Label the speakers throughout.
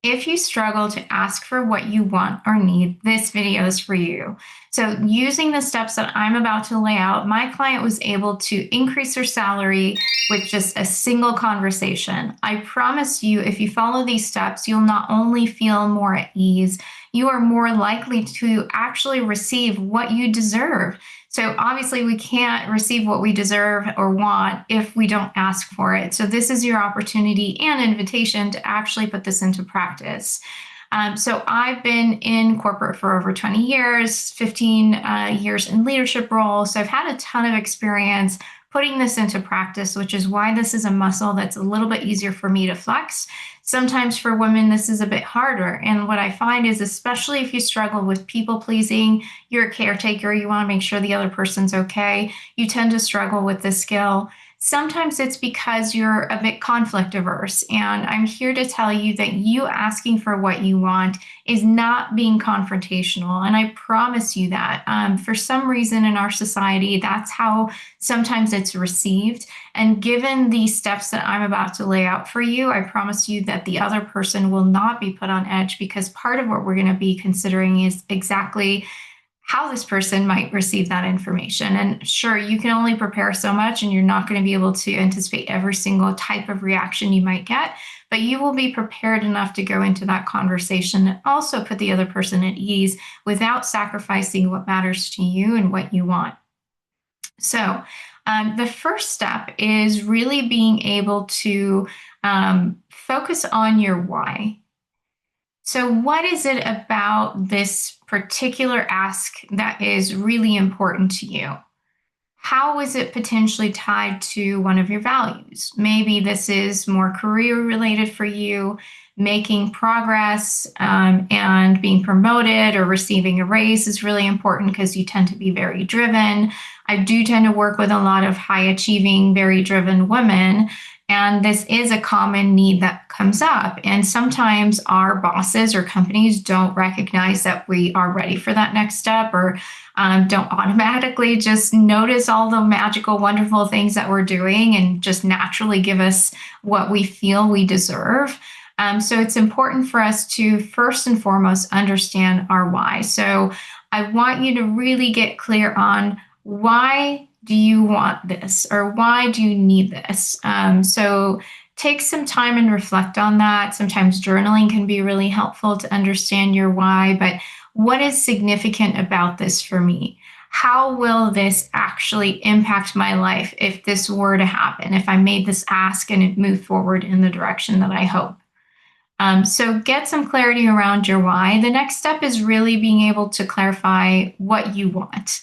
Speaker 1: If you struggle to ask for what you want or need, this video is for you. So, using the steps that I'm about to lay out, my client was able to increase her salary with just a single conversation. I promise you, if you follow these steps, you'll not only feel more at ease, you are more likely to actually receive what you deserve. So, obviously, we can't receive what we deserve or want if we don't ask for it. So, this is your opportunity and invitation to actually put this into practice. So I've been in corporate for over 20 years, 15 years in leadership roles. So I've had a ton of experience putting this into practice, which is why this is a muscle that's a little bit easier for me to flex. Sometimes for women, this is a bit harder. And what I find is, especially if you struggle with people pleasing, you're a caretaker, you want to make sure the other person's okay, you tend to struggle with this skill. Sometimes it's because you're a bit conflict averse. And I'm here to tell you that you asking for what you want is not being confrontational. And I promise you that. For some reason in our society, that's how sometimes it's received. And given the steps that I'm about to lay out for you, I promise you that the other person will not be put on edge, because part of what we're going to be considering is exactly how this person might receive that information. And sure, you can only prepare so much, and you're not going to be able to anticipate every single type of reaction you might get, but you will be prepared enough to go into that conversation and also put the other person at ease without sacrificing what matters to you and what you want. So, the first step is really being able to focus on your why. So, what is it about this particular ask that is really important to you? How is it potentially tied to one of your values? Maybe this is more career related for you, making progress and being promoted or receiving a raise is really important because you tend to be very driven. I do tend to work with a lot of high achieving, very driven women. And this is a common need that comes up. And sometimes our bosses or companies don't recognize that we are ready for that next step, or don't automatically just notice all the magical, wonderful things that we're doing and just naturally give us what we feel we deserve. So it's important for us to first and foremost understand our why. So I want you to really get clear on, why do you want this, or why do you need this? So take some time and reflect on that. Sometimes journaling can be really helpful to understand your why, but what is significant about this for me? How will this actually impact my life if this were to happen, if I made this ask and it moved forward in the direction that I hope? So get some clarity around your why. The next step is really being able to clarify what you want.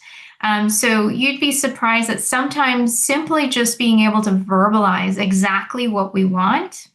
Speaker 1: So you'd be surprised that sometimes simply just being able to verbalize exactly what we want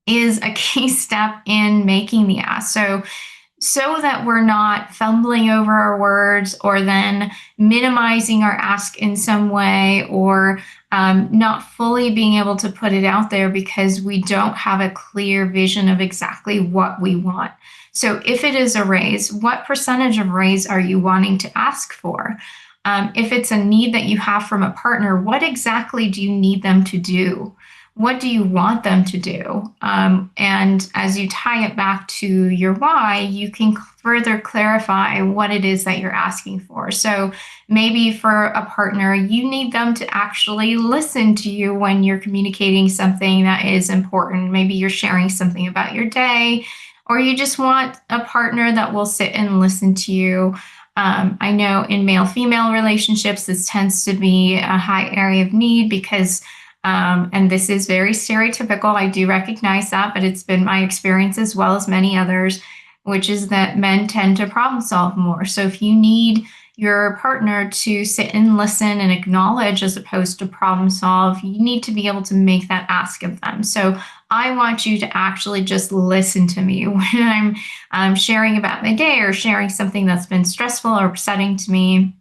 Speaker 1: is a key step in making the ask. So that we're not fumbling over our words, or then minimizing our ask in some way, or not fully being able to put it out there because we don't have a clear vision of exactly what we want. So if it is a raise, what percentage of raise are you wanting to ask for? If it's a need that you have from a partner, what exactly do you need them to do? What do you want them to do? And as you tie it back to your why, you can further clarify what it is that you're asking for. So maybe for a partner, you need them to actually listen to you when you're communicating something that is important. Maybe you're sharing something about your day, or you just want a partner that will sit and listen to you. I know in male female relationships, this tends to be a high area of need because and this is very stereotypical. I do recognize that, but it's been my experience as well as many others, which is that men tend to problem solve more. So if you need your partner to sit and listen and acknowledge as opposed to problem solve, you need to be able to make that ask of them. So I want you to actually just listen to me when I'm sharing about my day or sharing something that's been stressful or upsetting to me.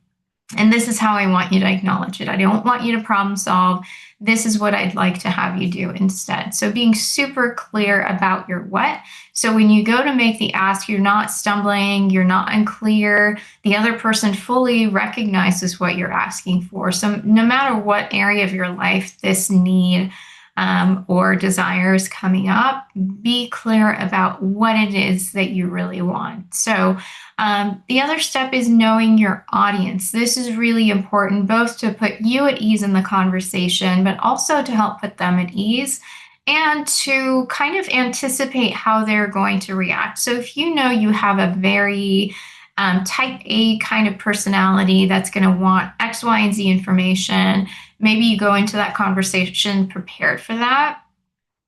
Speaker 1: And this is how I want you to acknowledge it. I don't want you to problem solve. This is what I'd like to have you do instead. So being super clear about your what. So when you go to make the ask, you're not stumbling, you're not unclear. The other person fully recognizes what you're asking for. So no matter what area of your life this need or desires coming up, be clear about what it is that you really want. So, the other step is knowing your audience. This is really important, both to put you at ease in the conversation, but also to help put them at ease and to kind of anticipate how they're going to react. So, if you know you have a very type A kind of personality that's going to want X, Y, and Z information, maybe you go into that conversation prepared for that.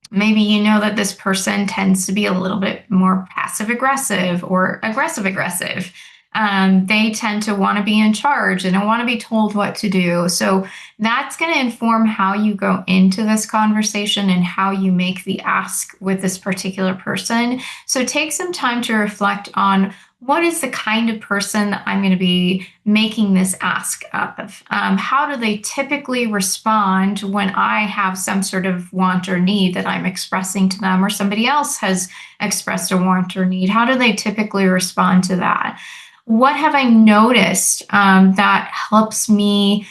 Speaker 1: Maybe you know that this person tends to be a little bit more passive aggressive or aggressive aggressive. They tend to want to be in charge and don't want to be told what to do. So that's going to inform how you go into this conversation and how you make the ask with this particular person. So take some time to reflect on what is the kind of person that I'm going to be making this ask up of? How do they typically respond when I have some sort of want or need that I'm expressing to them, or somebody else has expressed a want or need? How do they typically respond to that? What have I noticed that helps me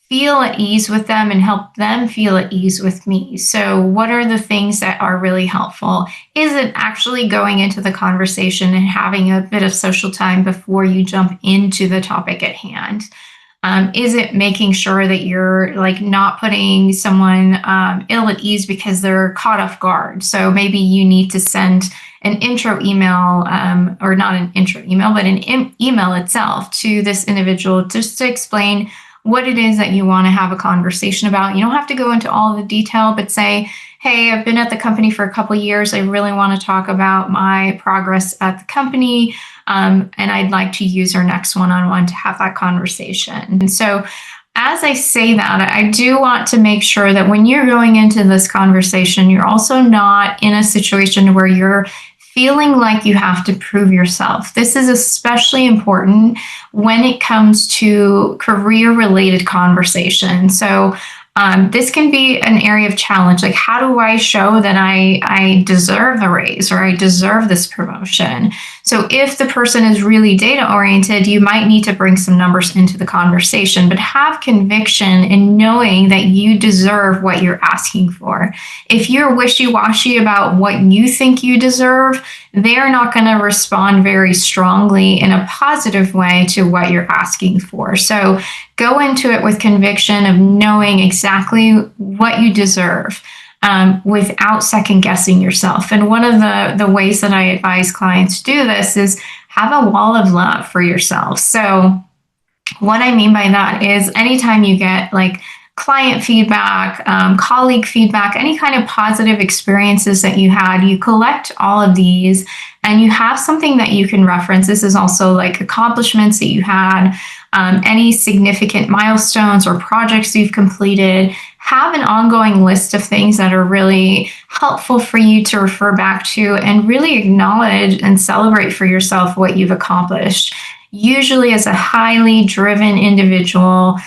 Speaker 1: feel at ease with them and help them feel at ease with me? So, what are the things that are really helpful? Is it actually going into the conversation and having a bit of social time before you jump into the topic at hand? Is it making sure that you're like not putting someone ill at ease because they're caught off guard? So maybe you need to send an intro email, or not an intro email, but an email itself to this individual just to explain what it is that you want to have a conversation about. You don't have to go into all the detail, but say, hey, I've been at the company for a couple of years. I really want to talk about my progress at the company. And I'd like to use our next one-on-one to have that conversation. And so as I say that, I do want to make sure that when you're going into this conversation, you're also not in a situation where you're feeling like you have to prove yourself. This is especially important when it comes to career-related conversation. So this can be an area of challenge. Like, how do I show that I deserve a raise or I deserve this promotion? So if the person is really data oriented, you might need to bring some numbers into the conversation, but have conviction in knowing that you deserve what you're asking for. If you're wishy-washy about what you think you deserve, they're not going to respond very strongly in a positive way to what you're asking for. So go into it with conviction of knowing exactly what you deserve, without second guessing yourself. And one of the ways that I advise clients to do this is have a wall of love for yourself. So what I mean by that is anytime you get like client feedback, colleague feedback, any kind of positive experiences that you had, you collect all of these and you have something that you can reference. This is also like accomplishments that you had, any significant milestones or projects you've completed. Have an ongoing list of things that are really helpful for you to refer back to and really acknowledge and celebrate for yourself what you've accomplished. Usually, as a highly driven individual,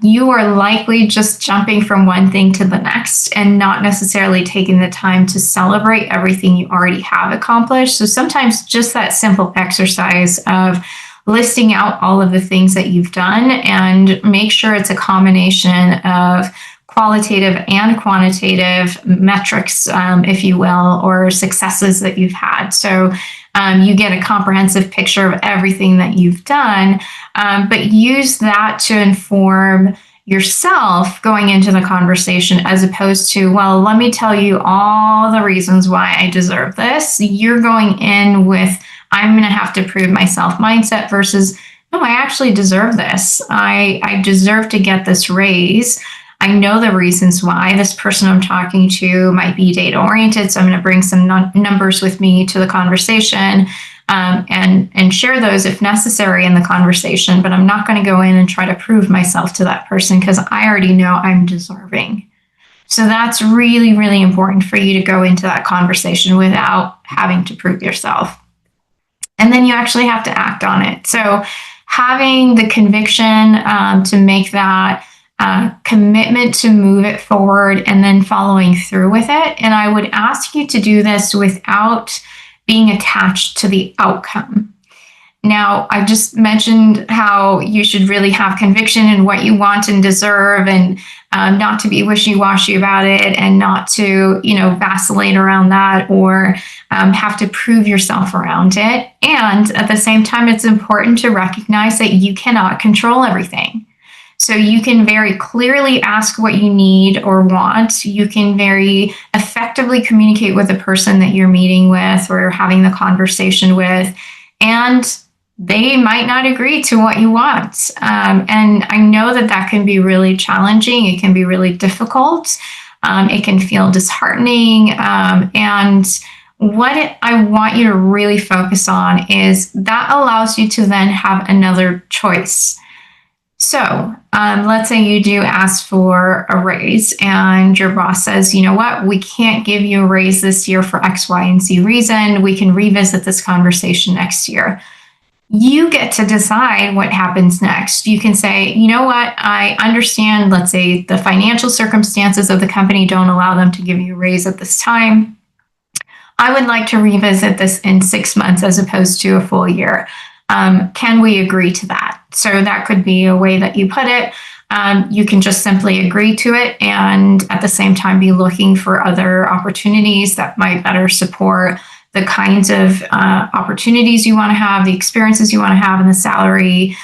Speaker 1: you are likely just jumping from one thing to the next and not necessarily taking the time to celebrate everything you already have accomplished. So sometimes just that simple exercise of listing out all of the things that you've done, and make sure it's a combination of qualitative and quantitative metrics, if you will, or successes that you've had. So you get a comprehensive picture of everything that you've done, but use that to inform yourself going into the conversation, as opposed to, well, let me tell you all the reasons why I deserve this. You're going in with, I'm going to have to prove myself mindset versus, no, I actually deserve this. I deserve to get this raise. I know the reasons why. This person I'm talking to might be data oriented, so I'm going to bring some numbers with me to the conversation, and share those if necessary in the conversation. But I'm not going to go in and try to prove myself to that person because I already know I'm deserving. So that's really, really important for you to go into that conversation without having to prove yourself. And then you actually have to act on it. So having the conviction to make that commitment to move it forward and then following through with it. And I would ask you to do this without being attached to the outcome. Now, I just mentioned how you should really have conviction in what you want and deserve, and not to be wishy-washy about it, and not to, vacillate around that, or have to prove yourself around it. And at the same time, it's important to recognize that you cannot control everything. So you can very clearly ask what you need or want. You can very effectively communicate with the person that you're meeting with or having the conversation with. And they might not agree to what you want. And I know that that can be really challenging. It can be really difficult. It can feel disheartening. And what I want you to really focus on is that allows you to then have another choice. So let's say you do ask for a raise and your boss says, you know what, we can't give you a raise this year for X, Y, and Z reason. We can revisit this conversation next year. You get to decide what happens next. You can say, you know what, I understand, let's say the financial circumstances of the company don't allow them to give you a raise at this time. I would like to revisit this in 6 months as opposed to a full year. Can we agree to that? So that could be a way that you put it. You can just simply agree to it and at the same time be looking for other opportunities that might better support the kinds of opportunities you want to have, the experiences you want to have, and the salary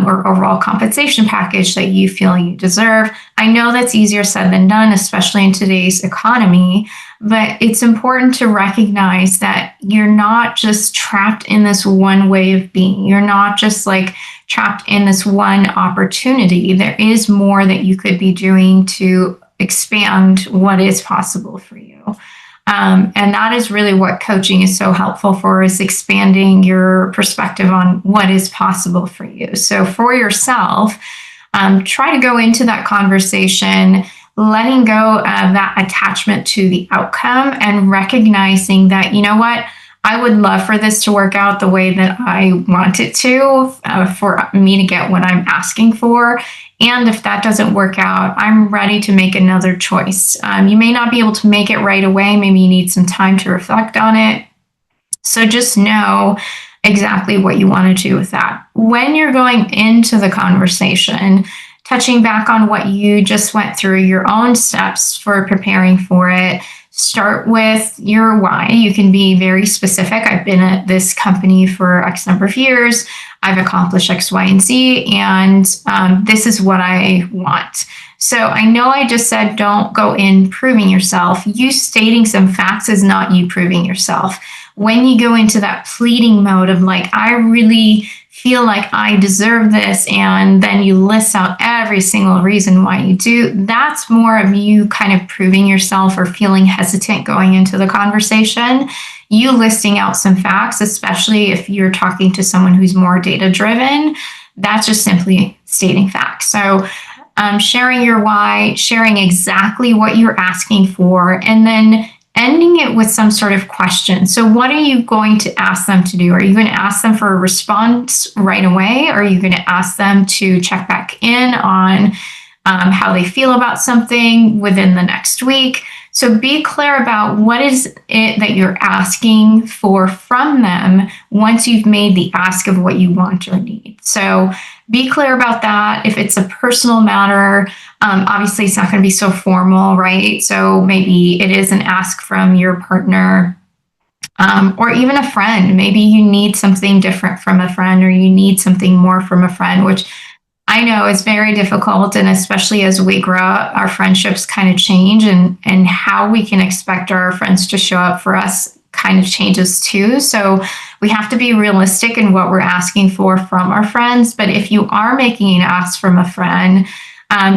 Speaker 1: or overall compensation package that you feel you deserve. I know that's easier said than done, especially in today's economy, but it's important to recognize that you're not just trapped in this one way of being. You're not just like trapped in this one opportunity. There is more that you could be doing to expand what is possible for you. And that is really what coaching is so helpful for, is expanding your perspective on what is possible for you. So for yourself, try to go into that conversation letting go of that attachment to the outcome and recognizing that, you know what, I would love for this to work out the way that I want it to, for me to get what I'm asking for. And if that doesn't work out, I'm ready to make another choice. You may not be able to make it right away. Maybe you need some time to reflect on it. So just know exactly what you want to do with that. When you're going into the conversation, touching back on what you just went through, your own steps for preparing for it, start with your why. You can be very specific. I've been at this company for X number of years. I've accomplished X, Y, and Z, and this is what I want. So I know I just said don't go in proving yourself. You stating some facts is not you proving yourself. When you go into that pleading mode of like, I really feel like I deserve this, and then you list out every single reason why you do, that's more of you kind of proving yourself or feeling hesitant going into the conversation. You listing out some facts, especially if you're talking to someone who's more data driven, that's just simply stating facts. So sharing your why, sharing exactly what you're asking for, and then ending it with some sort of question. So what are you going to ask them to do? Are you going to ask them for a response right away? Or are you going to ask them to check back in on how they feel about something within the next week? So be clear about what is it that you're asking for from them once you've made the ask of what you want or need. So be clear about that. If it's a personal matter, obviously it's not going to be so formal, right? So maybe it is an ask from your partner, or even a friend. Maybe you need something different from a friend, or you need something more from a friend, which I know is very difficult. And especially as we grow up, our friendships kind of change, and how we can expect our friends to show up for us kind of changes too. So we have to be realistic in what we're asking for from our friends. But if you are making an ask from a friend,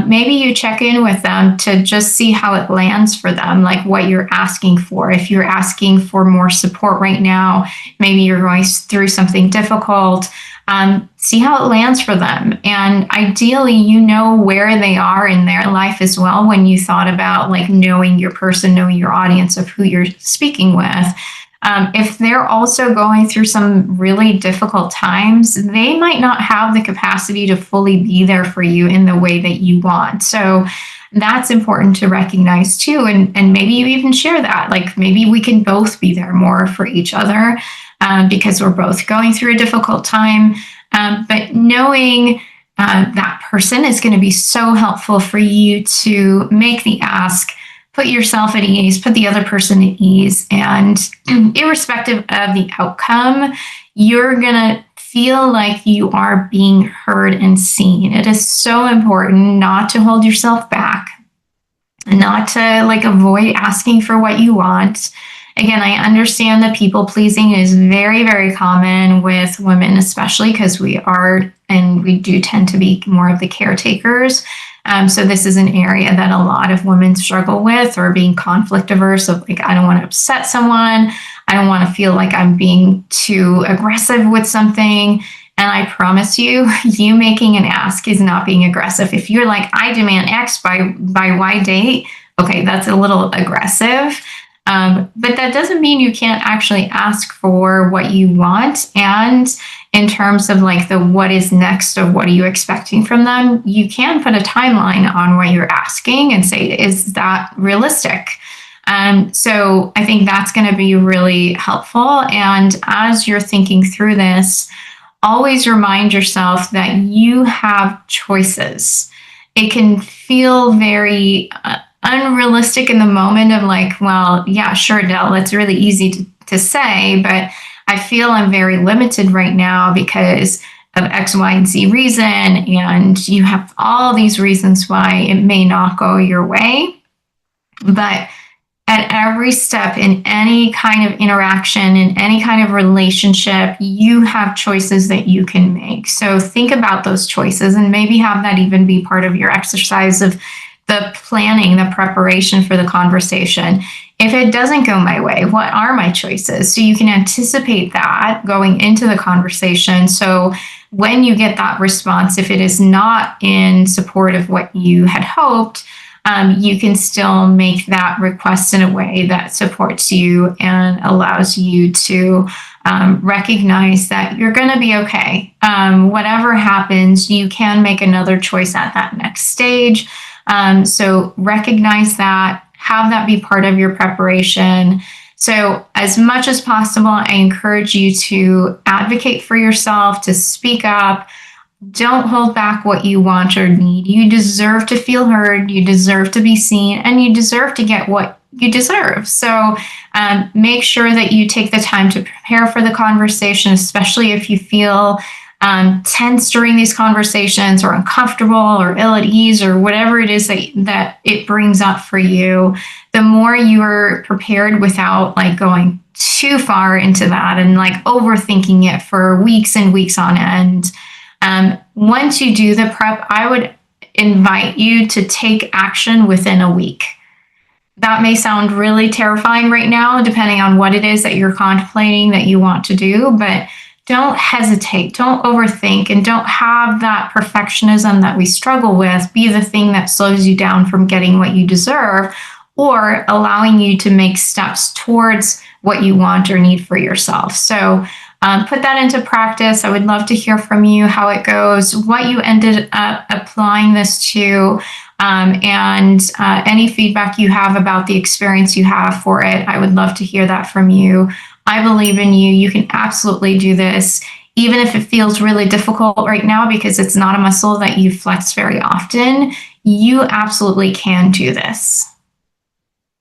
Speaker 1: maybe you check in with them to just see how it lands for them, like what you're asking for. If you're asking for more support right now, maybe you're going through something difficult, see how it lands for them. And ideally, you know where they are in their life as well when you thought about like knowing your person, knowing your audience of who you're speaking with. If they're also going through some really difficult times, they might not have the capacity to fully be there for you in the way that you want. So That's important to recognize too. And maybe you even share that. Like maybe we can both be there more for each other because we're both going through a difficult time. But knowing that person is going to be so helpful for you to make the ask, put yourself at ease, put the other person at ease. And irrespective of the outcome, you're going to feel like you are being heard and seen. It is so important not to hold yourself back, not to like avoid asking for what you want. Again, I understand that people pleasing is very, very common with women, especially because we are and we do tend to be more of the caretakers. So this is an area that a lot of women struggle with, or being conflict averse of like, I don't want to upset someone. I don't want to feel like I'm being too aggressive with something. And I promise you, you making an ask is not being aggressive. If you're like, I demand X by Y date, okay, that's a little aggressive. But that doesn't mean you can't actually ask for what you want. And in terms of like the what is next or what are you expecting from them, you can put a timeline on what you're asking and say, is that realistic? So I think that's going to be really helpful. And as you're thinking through this, always remind yourself that you have choices. It can feel very unrealistic in the moment of like, well, yeah, sure, Dell, it's really easy to say, but I feel I'm very limited right now because of X, Y, and Z reason. And you have all these reasons why it may not go your way. But at every step in any kind of interaction, in any kind of relationship, you have choices that you can make. So think about those choices and maybe have that even be part of your exercise of the planning, the preparation for the conversation. If it doesn't go my way, what are my choices? So you can anticipate that going into the conversation. So when you get that response, if it is not in support of what you had hoped, you can still make that request in a way that supports you and allows you to recognize that you're going to be okay. Whatever happens, you can make another choice at that next stage. So recognize that, have that be part of your preparation. So as much as possible, I encourage you to advocate for yourself, to speak up. Don't hold back what you want or need. You deserve to feel heard, you deserve to be seen, and you deserve to get what you deserve. So make sure that you take the time to prepare for the conversation, especially if you feel tense during these conversations or uncomfortable or ill at ease or whatever it is that it brings up for you. The more you're prepared without like going too far into that and like overthinking it for weeks and weeks on end. Once you do the prep, I would invite you to take action within a week. That may sound really terrifying right now, depending on what it is that you're contemplating that you want to do, but don't hesitate, don't overthink, and don't have that perfectionism that we struggle with be the thing that slows you down from getting what you deserve or allowing you to make steps towards what you want or need for yourself. So put that into practice. I would love to hear from you how it goes, what you ended up applying this to, and any feedback you have about the experience you have for it. I would love to hear that from you. I believe in you. You can absolutely do this, even if it feels really difficult right now because it's not a muscle that you flex very often. You absolutely can do this.